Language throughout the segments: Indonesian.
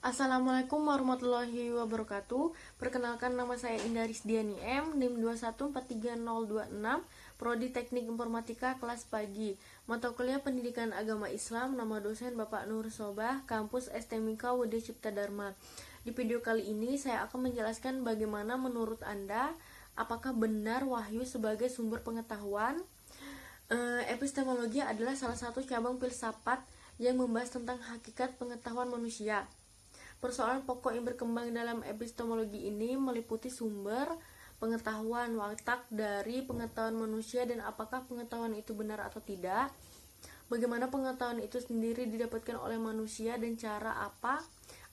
Assalamualaikum warahmatullahi wabarakatuh. Perkenalkan, nama saya Indah Rizdiani M, NIM 2143026, Prodi Teknik Informatika kelas pagi. Mata kuliah Pendidikan Agama Islam, nama dosen Bapak Nur Sobah, kampus STMIK UD Cipta Dharma. Di video kali ini saya akan menjelaskan bagaimana menurut Anda, apakah benar wahyu sebagai sumber pengetahuan? Epistemologi adalah salah satu cabang filsafat yang membahas tentang hakikat pengetahuan manusia. Persoalan pokok yang berkembang dalam epistemologi ini meliputi sumber pengetahuan, watak dari pengetahuan manusia, dan apakah pengetahuan itu benar atau tidak, bagaimana pengetahuan itu sendiri didapatkan oleh manusia, dan cara apa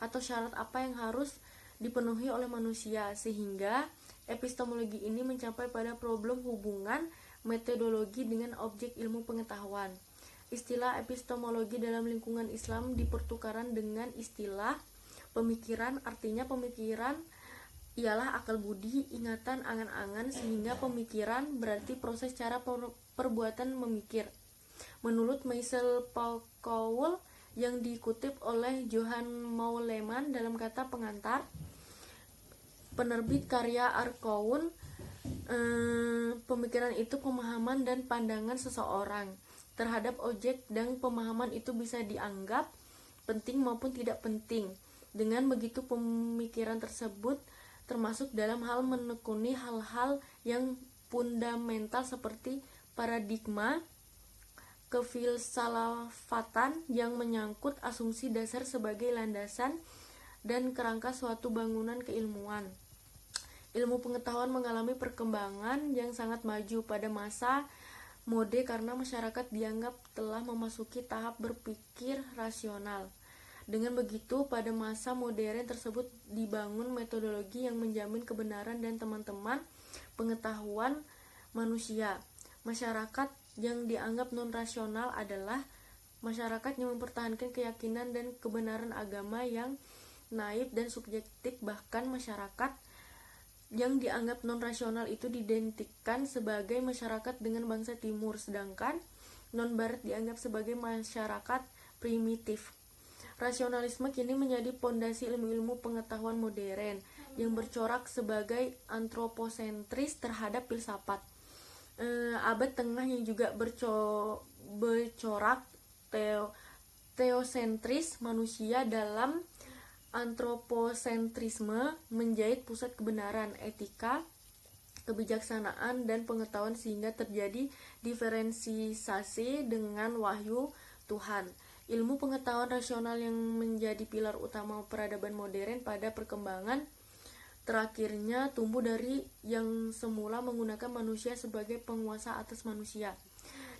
atau syarat apa yang harus dipenuhi oleh manusia, sehingga epistemologi ini mencapai pada problem hubungan metodologi dengan objek ilmu pengetahuan. Istilah epistemologi dalam lingkungan Islam dipertukarkan dengan istilah pemikiran. Artinya pemikiran ialah akal budi, ingatan, angan-angan, sehingga pemikiran berarti proses cara perbuatan memikir. Menurut Michel Foucault yang dikutip oleh Johann Mauleman dalam kata pengantar, penerbit karya Arkaun, pemikiran itu pemahaman dan pandangan seseorang terhadap objek, dan pemahaman itu bisa dianggap penting maupun tidak penting. Dengan begitu, pemikiran tersebut termasuk dalam hal menekuni hal-hal yang fundamental seperti paradigma kefilsafatan yang menyangkut asumsi dasar sebagai landasan dan kerangka suatu bangunan keilmuan. Ilmu pengetahuan mengalami perkembangan yang sangat maju pada masa modern karena masyarakat dianggap telah memasuki tahap berpikir rasional. Dengan begitu, pada masa modern tersebut dibangun metodologi yang menjamin kebenaran dan teman-teman pengetahuan manusia. Masyarakat yang dianggap non-rasional adalah masyarakat yang mempertahankan keyakinan dan kebenaran agama yang naif dan subjektif. Bahkan masyarakat yang dianggap non-rasional itu diidentikan sebagai masyarakat dengan bangsa timur, sedangkan non-barat dianggap sebagai masyarakat primitif. Rasionalisme kini menjadi pondasi ilmu-ilmu pengetahuan modern yang bercorak sebagai antroposentris terhadap filsafat. Abad tengah yang juga bercorak teosentris manusia dalam antroposentrisme menjahit pusat kebenaran, etika, kebijaksanaan, dan pengetahuan, sehingga terjadi diferensiasi dengan wahyu Tuhan. Ilmu pengetahuan rasional yang menjadi pilar utama peradaban modern pada perkembangan terakhirnya tumbuh dari yang semula menggunakan manusia sebagai penguasa atas manusia.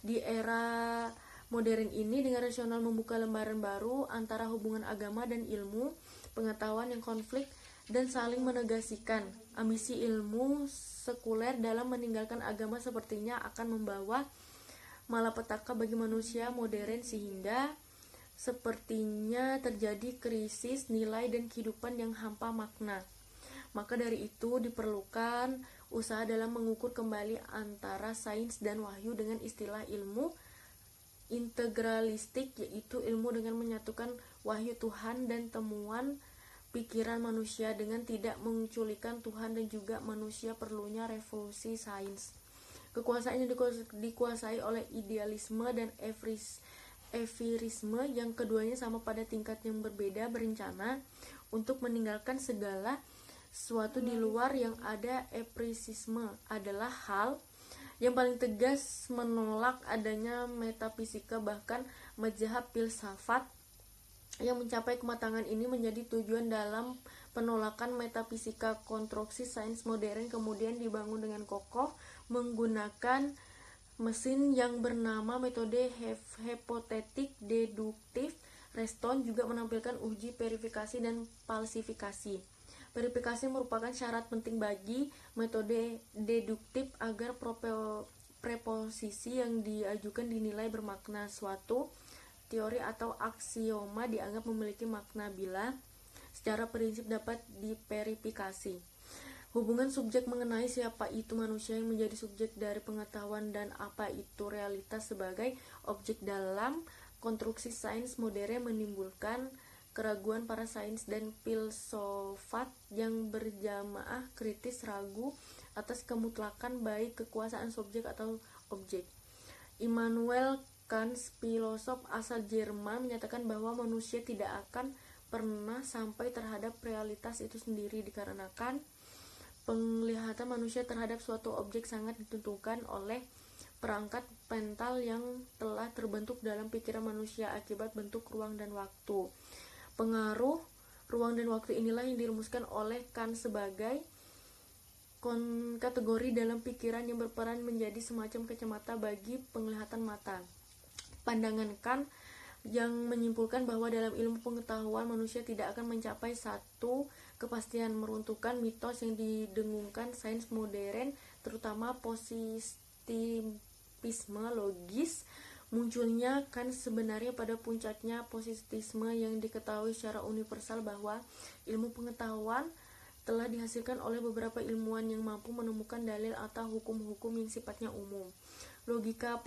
Di era modern ini, dengan rasional membuka lembaran baru antara hubungan agama dan ilmu pengetahuan yang konflik dan saling menegasikan. Ambisi ilmu sekuler dalam meninggalkan agama sepertinya akan membawa malapetaka bagi manusia modern, sehingga sepertinya terjadi krisis nilai dan kehidupan yang hampa makna. Maka dari itu diperlukan usaha dalam mengukur kembali antara sains dan wahyu dengan istilah ilmu integralistik, yaitu ilmu dengan menyatukan wahyu Tuhan dan temuan pikiran manusia dengan tidak menculikan Tuhan dan juga manusia. Perlunya revolusi sains. Kekuasaan yang dikuasai oleh idealisme dan empirisme, yang keduanya sama pada tingkat yang berbeda, berencana untuk meninggalkan segala sesuatu di luar yang ada. Empirisme adalah hal yang paling tegas menolak adanya metafisika, bahkan mazhab filsafat yang mencapai kematangan ini menjadi tujuan dalam penolakan metafisika. Konstruksi sains modern kemudian dibangun dengan kokoh menggunakan mesin yang bernama metode hipotetik deduktif. Reston juga menampilkan uji verifikasi dan falsifikasi. Verifikasi merupakan syarat penting bagi metode deduktif agar preposisi yang diajukan dinilai bermakna. Suatu teori atau aksioma dianggap memiliki makna bila secara prinsip dapat diverifikasi. Hubungan subjek mengenai siapa itu manusia yang menjadi subjek dari pengetahuan dan apa itu realitas sebagai objek dalam konstruksi sains modern menimbulkan keraguan para sains dan filsafat yang berjamaah kritis ragu atas kemutlakan baik kekuasaan subjek atau objek. Immanuel Kant, filosof asal Jerman, menyatakan bahwa manusia tidak akan pernah sampai terhadap realitas itu sendiri dikarenakan penglihatan manusia terhadap suatu objek sangat ditentukan oleh perangkat mental yang telah terbentuk dalam pikiran manusia akibat bentuk ruang dan waktu. Pengaruh ruang dan waktu inilah yang dirumuskan oleh Kant sebagai kategori dalam pikiran yang berperan menjadi semacam kacamata bagi penglihatan mata. Pandangan Kant yang menyimpulkan bahwa dalam ilmu pengetahuan manusia tidak akan mencapai satu kepastian, meruntuhkan mitos yang didengungkan sains modern, terutama positivisme logis. Munculnya Kant sebenarnya pada puncaknya positivisme yang diketahui secara universal bahwa ilmu pengetahuan telah dihasilkan oleh beberapa ilmuwan yang mampu menemukan dalil atau hukum-hukum yang sifatnya umum. Logika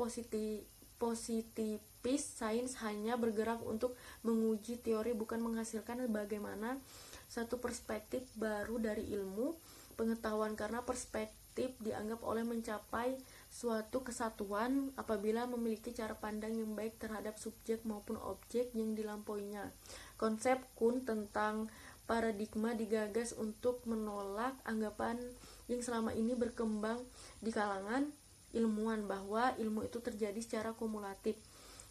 positifis sains hanya bergerak untuk menguji teori, bukan menghasilkan bagaimana satu perspektif baru dari ilmu pengetahuan, karena perspektif dianggap oleh mencapai suatu kesatuan apabila memiliki cara pandang yang baik terhadap subjek maupun objek yang dilampauinya. Konsep Kuhn tentang paradigma digagas untuk menolak anggapan yang selama ini berkembang di kalangan ilmuwan bahwa ilmu itu terjadi secara kumulatif,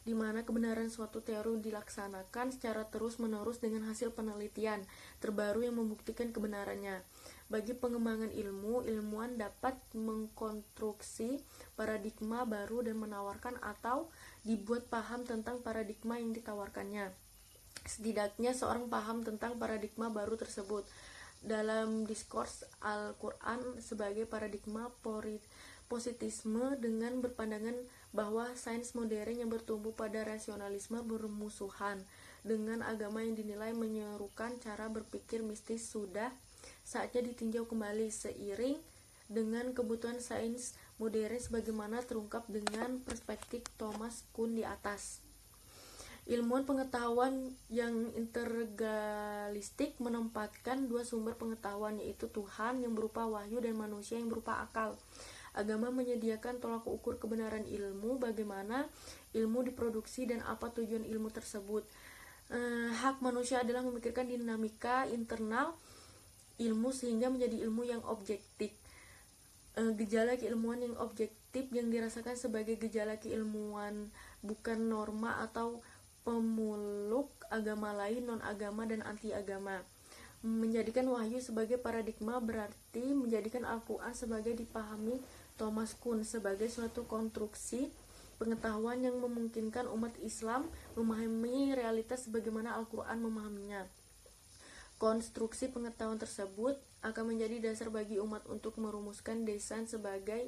di mana kebenaran suatu teori dilaksanakan secara terus-menerus dengan hasil penelitian terbaru yang membuktikan kebenarannya. Bagi pengembangan ilmu, ilmuwan dapat mengkonstruksi paradigma baru dan menawarkan atau dibuat paham tentang paradigma yang ditawarkannya. Setidaknya seorang paham tentang paradigma baru tersebut. Dalam diskurs Al-Quran sebagai paradigma positisme dengan berpandangan bahwa sains modern yang bertumbuh pada rasionalisme bermusuhan dengan agama yang dinilai menyerukan cara berpikir mistis sudah saatnya ditinjau kembali seiring dengan kebutuhan sains modern sebagaimana terungkap dengan perspektif Thomas Kuhn di atas. Ilmuwan pengetahuan yang integralistik menempatkan dua sumber pengetahuan, yaitu Tuhan yang berupa wahyu dan manusia yang berupa akal. Agama menyediakan tolak ukur kebenaran ilmu, bagaimana ilmu diproduksi dan apa tujuan ilmu tersebut. Hak manusia adalah memikirkan dinamika internal ilmu sehingga menjadi ilmu yang objektif. Gejala keilmuan yang objektif yang dirasakan sebagai gejala keilmuan, bukan norma atau pemuluk agama lain, non-agama dan anti-agama. Menjadikan wahyu sebagai paradigma berarti menjadikan Al-Quran sebagai dipahami Thomas Kuhn sebagai suatu konstruksi pengetahuan yang memungkinkan umat Islam memahami realitas sebagaimana Al-Quran memahaminya. Konstruksi pengetahuan tersebut akan menjadi dasar bagi umat untuk merumuskan desain sebagai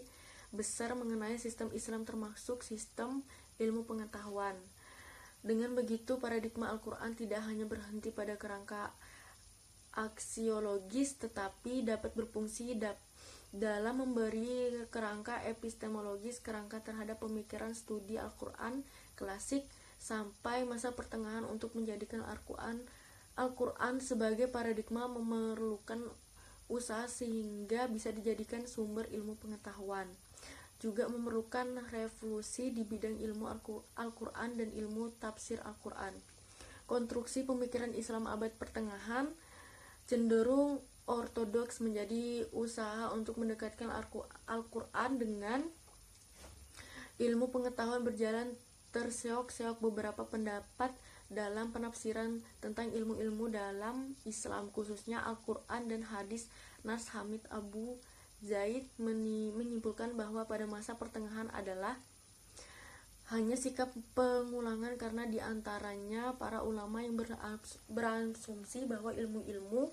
besar mengenai sistem Islam termasuk sistem ilmu pengetahuan. Dengan begitu, paradigma Al-Quran tidak hanya berhenti pada kerangka aksiologis tetapi dapat berfungsi dalam memberi kerangka epistemologis, kerangka terhadap pemikiran studi Al-Quran klasik sampai masa pertengahan. Untuk menjadikan Al-Quran sebagai paradigma memerlukan usaha sehingga bisa dijadikan sumber ilmu pengetahuan. Juga memerlukan revolusi di bidang ilmu Al-Quran dan ilmu tafsir Al-Quran. Konstruksi pemikiran Islam abad pertengahan cenderung ortodoks, menjadi usaha untuk mendekatkan Al-Quran dengan ilmu pengetahuan berjalan terseok-seok beberapa pendapat dalam penafsiran tentang ilmu-ilmu dalam Islam, khususnya Al-Quran dan hadis. Nas Hamid Abu Zaid menyimpulkan bahwa pada masa pertengahan adalah hanya sikap pengulangan karena diantaranya para ulama yang berasumsi bahwa ilmu-ilmu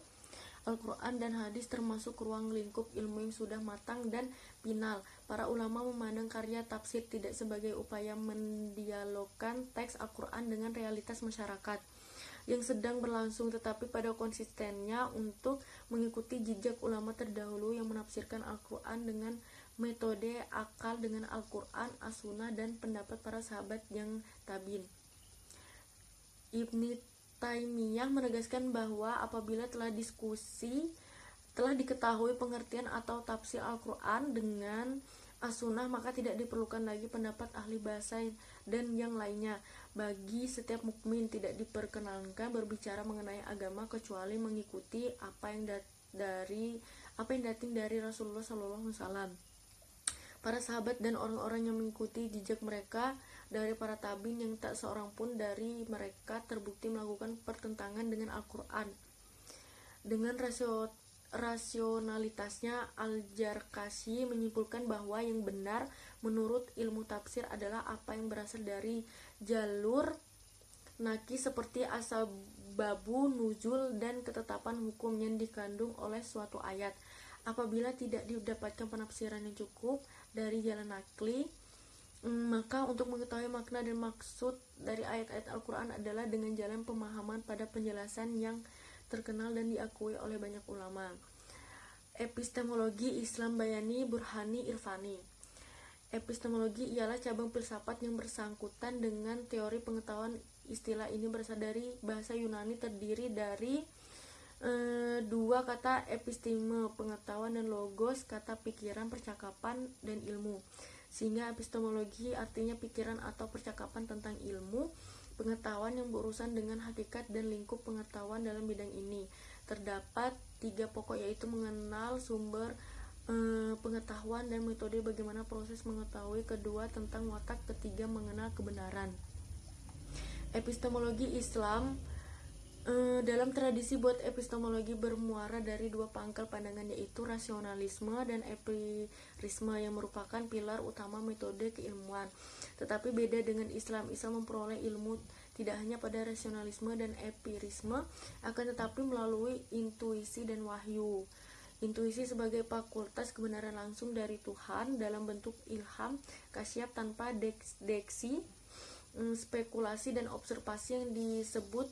Al-Quran dan hadis termasuk ruang lingkup ilmu yang sudah matang dan final. Para ulama memandang karya tafsir tidak sebagai upaya mendialogkan teks Al-Quran dengan realitas masyarakat yang sedang berlangsung, tetapi pada konsistennya untuk mengikuti jejak ulama terdahulu yang menafsirkan Al-Quran dengan metode akal dengan Al-Quran, As-Sunnah, dan pendapat para sahabat yang tabi'in. Ibnu Taimiyah menegaskan bahwa apabila telah diketahui pengertian atau tafsir Al-Quran dengan As-Sunnah, maka tidak diperlukan lagi pendapat ahli bahasa dan yang lainnya. Bagi setiap mukmin tidak diperkenankan berbicara mengenai agama kecuali mengikuti apa yang datang dari Rasulullah SAW, para sahabat dan orang-orang yang mengikuti jejak mereka dari para tabi'in, yang tak seorang pun dari mereka terbukti melakukan pertentangan dengan Al-Quran. Dengan rasionalitasnya, Al-Jarkashi menyimpulkan bahwa yang benar menurut ilmu tafsir adalah apa yang berasal dari jalur naqli seperti asbabu nuzul dan ketetapan hukum yang dikandung oleh suatu ayat. Apabila tidak didapatkan penafsiran yang cukup dari jalan naqli, maka untuk mengetahui makna dan maksud dari ayat-ayat Al-Quran adalah dengan jalan pemahaman pada penjelasan yang terkenal dan diakui oleh banyak ulama. Epistemologi Islam Bayani, Burhani, Irfani. Epistemologi ialah cabang filsafat yang bersangkutan dengan teori pengetahuan. Istilah ini berasal dari bahasa Yunani, terdiri dari dua kata episteme, pengetahuan, dan logos, kata pikiran, percakapan, dan ilmu. Sehingga epistemologi artinya pikiran atau percakapan tentang ilmu pengetahuan yang berurusan dengan hakikat dan lingkup pengetahuan dalam bidang ini. Terdapat 3 pokok, yaitu mengenal sumber pengetahuan dan metode bagaimana proses mengetahui, kedua tentang watak, ketiga mengenal kebenaran. Epistemologi Islam dalam tradisi buat epistemologi bermuara dari 2 pangkal pandangan, yaitu rasionalisme dan empirisme, yang merupakan pilar utama metode keilmuan. Tetapi beda dengan Islam memperoleh ilmu tidak hanya pada rasionalisme dan empirisme, akan tetapi melalui intuisi dan wahyu. Intuisi sebagai fakultas kebenaran langsung dari Tuhan dalam bentuk ilham, kasyaf tanpa deduksi, spekulasi dan observasi yang disebut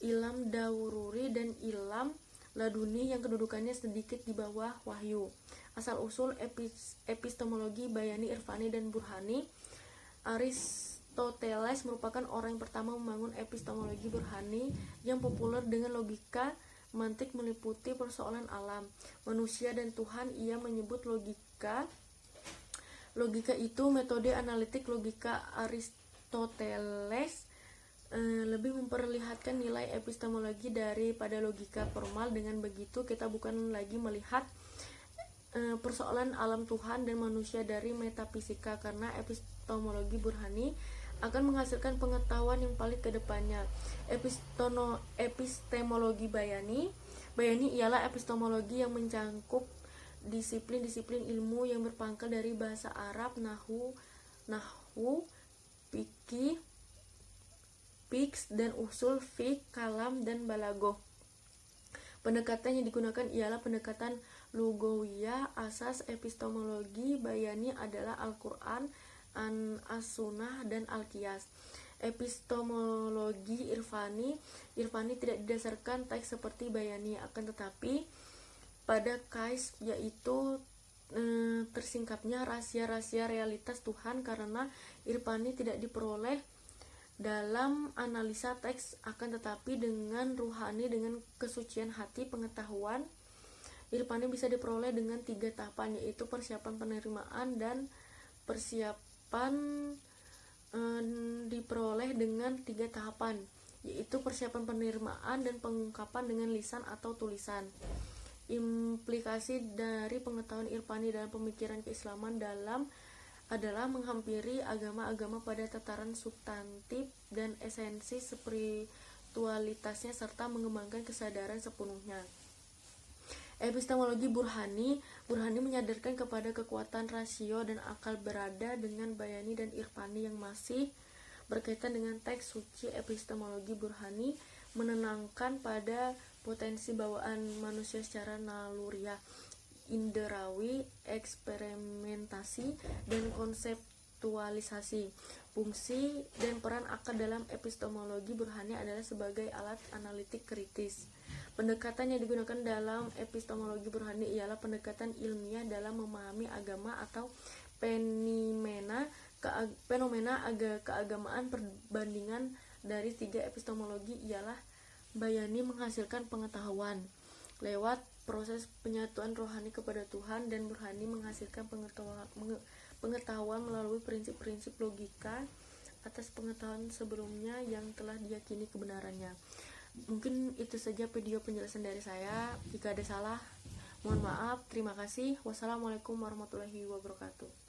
ilham daururi dan ilham laduni yang kedudukannya sedikit di bawah wahyu. Asal-usul epistemologi Bayani, Irfani, dan Burhani. Aristoteles merupakan orang yang pertama membangun epistemologi Burhani yang populer dengan logika mantik meliputi persoalan alam, manusia, dan Tuhan. Ia menyebut logika itu metode analitik. Logika Aristoteles lebih memperlihatkan nilai epistemologi daripada logika formal. Dengan begitu, kita bukan lagi melihat persoalan alam Tuhan dan manusia dari metafisika, karena epistemologi Burhani akan menghasilkan pengetahuan yang paling ke depannya. Epistemologi Bayani ialah epistemologi yang mencangkup disiplin-disiplin ilmu yang berpangkal dari bahasa Arab, nahwu, fikih, dan usul fiqh, kalam, dan balagoh. Pendekatan yang digunakan ialah pendekatan lugawiyah. Asas epistemologi Bayani adalah Al-Quran, As-Sunnah, dan Al-Qiyas. Epistemologi Irfani tidak didasarkan teks seperti Bayani, akan tetapi pada kais, yaitu tersingkapnya rahasia-rahasia realitas Tuhan, karena Irfani tidak diperoleh dalam analisa teks, akan tetapi dengan ruhani, dengan kesucian hati. Pengetahuan Irfani bisa diperoleh dengan 3 tahapan, yaitu persiapan penerimaan dan persiapan diperoleh dengan 3 tahapan, yaitu persiapan penerimaan dan pengungkapan dengan lisan atau tulisan. Implikasi dari pengetahuan Irfani dalam pemikiran keislaman adalah menghampiri agama-agama pada tataran substantif dan esensi spiritualitasnya, serta mengembangkan kesadaran sepenuhnya. Epistemologi Burhani menyadarkan kepada kekuatan rasio dan akal berada dengan Bayani dan Irfani yang masih berkaitan dengan teks suci. Epistemologi Burhani menenangkan pada potensi bawaan manusia secara naluriah, inderawi, eksperimentasi, dan konseptualisasi. Fungsi dan peran akal dalam epistemologi Burhani adalah sebagai alat analitik kritis. Pendekatan yang digunakan dalam epistemologi Burhani ialah pendekatan ilmiah dalam memahami agama atau fenomena keagamaan, perbandingan dari 3 epistemologi ialah bayani menghasilkan pengetahuan lewat proses penyatuan rohani kepada Tuhan, dan burhani menghasilkan pengetahuan melalui prinsip-prinsip logika atas pengetahuan sebelumnya yang telah diyakini kebenarannya. Mungkin itu saja video penjelasan dari saya. Jika ada salah, mohon maaf. Terima kasih. Wassalamualaikum warahmatullahi wabarakatuh.